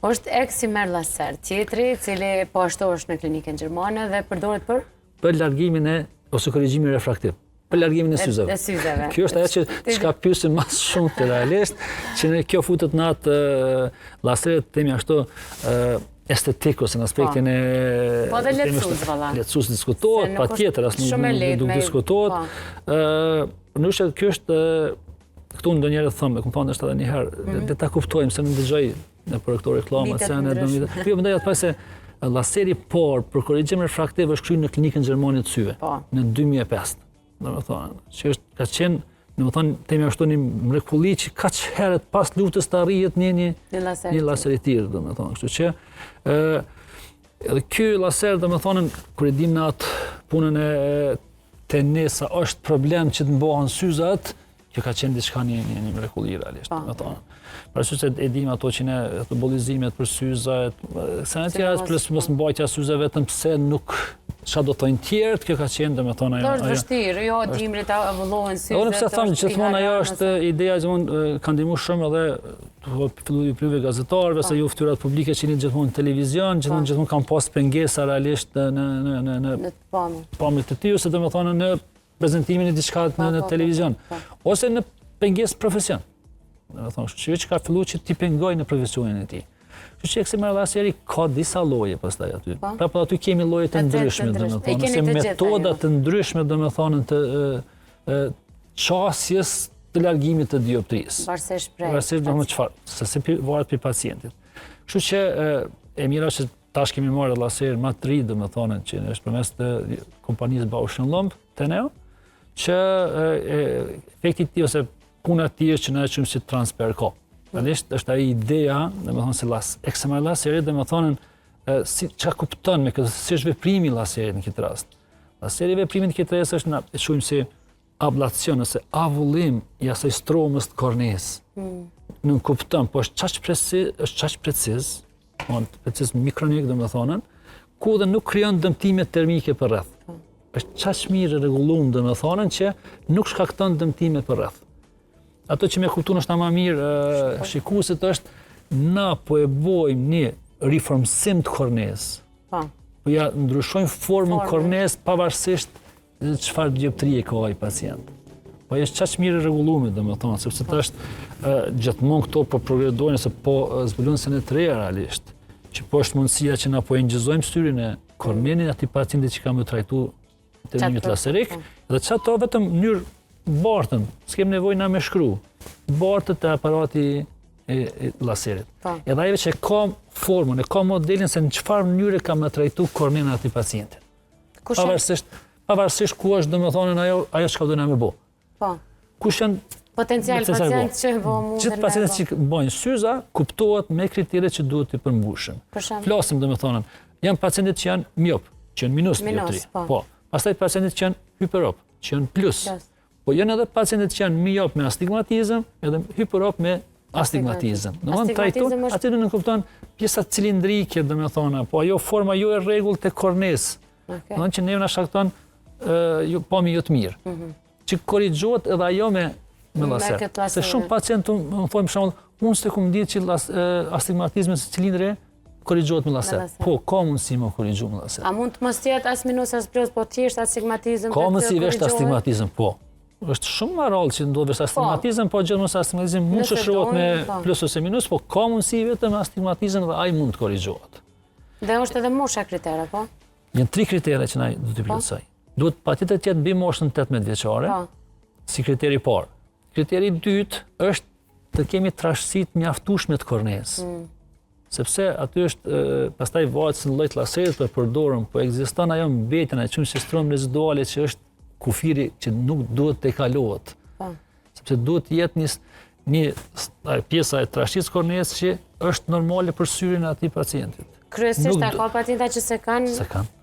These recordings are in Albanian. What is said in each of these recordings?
Është eksimer laser, tjetri, cili po ashtu është në klinikën gjermane dhe përdoret për? Për largimin ose korrigjimin refraktiv. Për largimin e syzeve. Kjo është ajo që ka pyesim më shumë të realisht, që kjo futet në atë laseret themi ashtu estetik ose në aspektin e po dhe lehtësues valla. Lehtësues diskutohet, patjetër as nuk diskutohet. Nëse kjo është këtu ndonjëherë them, e kupton është edhe një herë, le ta kuptojmë se në dëgjoj në për këto reklama se në jo mendoj atë se laseri por për korrigjim refraktiv është kryer në klinikën gjermane të syve në 2005. Domethënë, që është ka qenë, domethënë, themi ashtu një mrekulli që kaq herët pas luftës të arrihet një laser i tillë, domethënë, kështu që edhe ky laser, domethënë, kur e dim në atë punën e tenesa është problem që të mbohen syzat, kjo ka qenë diçka një mrekulli realisht, domethënë. Parasysh se e dim ato që ne embolizimet për syza, sa në tjera plus mos mbajtja syzeve vetëm pse nuk çfarë do thonë tjerët, kjo ka qenë domethënë ajo. Është vështirë, jo dimrit ta avullohen syzet. Unë pse them gjithmonë ajo është ideja gjithmonë ka ndihmuar shumë edhe filloi pryve gazetarëve se ju fytyrat publike që jeni gjithmonë në televizion, gjithmonë kanë pas pengesa realisht në pamje të tillë, se domethënë në prezantimin e diçka në televizion ose në pengesë profesion. Domethënë, që ka filluar që ti pengoj në profesionin e tij. Kështu që eksimer laseri ka disa lloje pastaj aty. Prapë aty kemi lloje të ndryshme, domethënë, se metoda të ndryshme domethënë të çasjes të largimit të dioptrisë. Varësisht prej. Varësisht domethënë çfarë, se varet prej pacientit. Kështu që e mira që tash kemi marrë laser më të ri domethënë që është përmes të kompanisë Bausch & Lomb, Teneo, që efekti i tij ose puna e tij është që na e quajmë si transfer co. Realisht është ai ideja, domethënë se eksimer laseri domethënë si çka kupton me këtë si është veprimi i laserit në këtë rast. Laseri veprimi në këtë rast është na e quajmë si ablacion ose avullim i asaj stromës të kornesë. Nuk kupton, po është çaq preciz mikronik domethënë, ku dhe nuk krijon dëmtime termike për rreth. Është çaq mirë rregulluar domethënë që nuk shkakton dëmtime për rreth. Ato që me kuptuar është më mirë shikuesit është na po e bojmë një riformësim të kornesë. Po ja ndryshojmë formën kornesë pavarësisht çfarë dioptrie ka ai pacient. Po është çaq mirë rregulluar domethënë, sepse tash gjithmonë këto po progredojnë se po zbulojnë se në të reja realisht. Që po është mundësia që na po injizojmë syrin e kornenit atij pacienti që ka më trajtuar terminit laserik, dhe çato vetëm në mënyrë bartën, s'kem nevojë na me shkru, bartët e aparati e laserit. Edhe ai që ka formën, ka modelin se në çfarë mënyre ka më trajtu kornena atij pacientit. Pavarësisht ku është domethënë ajo çka do na më bë. Kush janë potencial pacient që mund të gjithë pacientët që bëjnë syza kuptohet me kriteret që duhet të përmbushen. Flasim domethënë, janë pacientët që janë miop, që janë minus dioptri. Po. Pastaj pacientët që janë hiperop, që janë plus. Po janë edhe pacientët që janë miop me astigmatizëm, edhe hiperop me astigmatizëm. Domethënë trajton aty nuk kupton pjesa cilindrike domethënë, po ajo forma jo e rregullt e kornesë. Domethënë që ne na shkakton pamje jo të mirë. Që korrigjohet edhe ajo me laser. Se shumë pacientë më thonë për shembull, unë s'e kam ditë që astigmatizmi së cilindre korrigjohet me laser. Po, ka mundësi me korrigju me laser. A mund të mos jetë as minus as plus, po thjesht astigmatizëm? Ka mundësi vesh astigmatizëm, po. Është shumë më rrallë që ndodh vesh astigmatizëm, po gjithmonë astigmatizëm mund të shoqërohet me plus ose minus, po ka mundësi vetëm astigmatizëm dhe ai mund të korrigjohet. Dhe është edhe mosha kritera, po? Janë 3 kritere që na duhet të plotësoj. Duhet patjetër të jetë mbi moshën 18 vjeçare, si kriteri i parë. Kriteri i dytë është të kemi trashësitë mjaftueshme të kornesë. Sepse aty është pastaj varet se lloj laserit për përdorëm, po ekziston ajo mbetjen e çumë si strom reziduale që është kufiri që nuk duhet të kalohet. Sepse duhet të jetë një pjesa e trashësisë kornesë që është normale për syrin e atij pacientit. Kryesisht ka pacienta që se kanë.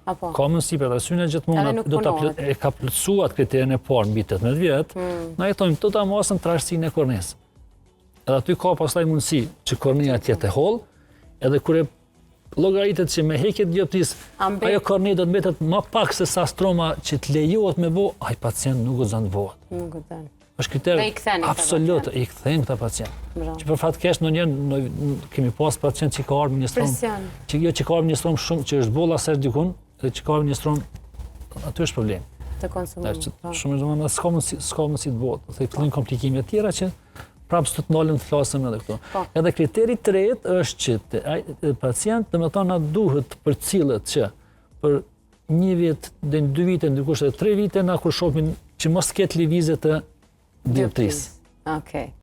Ka mundësi për syrin e gjithmonë do ta ka plotësuar kriterin e parë mbi 18 vjet. Na jetojmë tota mosën trashësinë e kornesë. Edhe aty ka pastaj mundësi që kornea të jetë e hollë, edhe kur e llogaritet që me heqje të dioptrisë, ajo kornea do të mbetet më pak se sa stroma që të lejohet me bë, ai pacient nuk guxon të bëhet. Nuk guxon. është kriter Dhe i ktheni këta absolut, i kthejmë këta pacient. Bravo. Që për fat keq ndonjëherë kemi pas pacient që ka ardhur me një strom, Presion. që ka ardhur me një strom shumë që është bolla sa dikun, dhe që ka ardhur me një strom, aty është problem. Të konsumimit. Shumë domethënë s'ka mundësi të bëhet. Thej fillojnë komplikime të tjera që prapë s'të të ndalem të flasim edhe këtu. Po. Edhe kriteri i tretë është që ai pacient domethënë na duhet të përcillet që për 1 vit deri në 2 vite, ndërkohë 3 vite na kur shohim që mos ketë lëvizje të dioptrisë. Okej.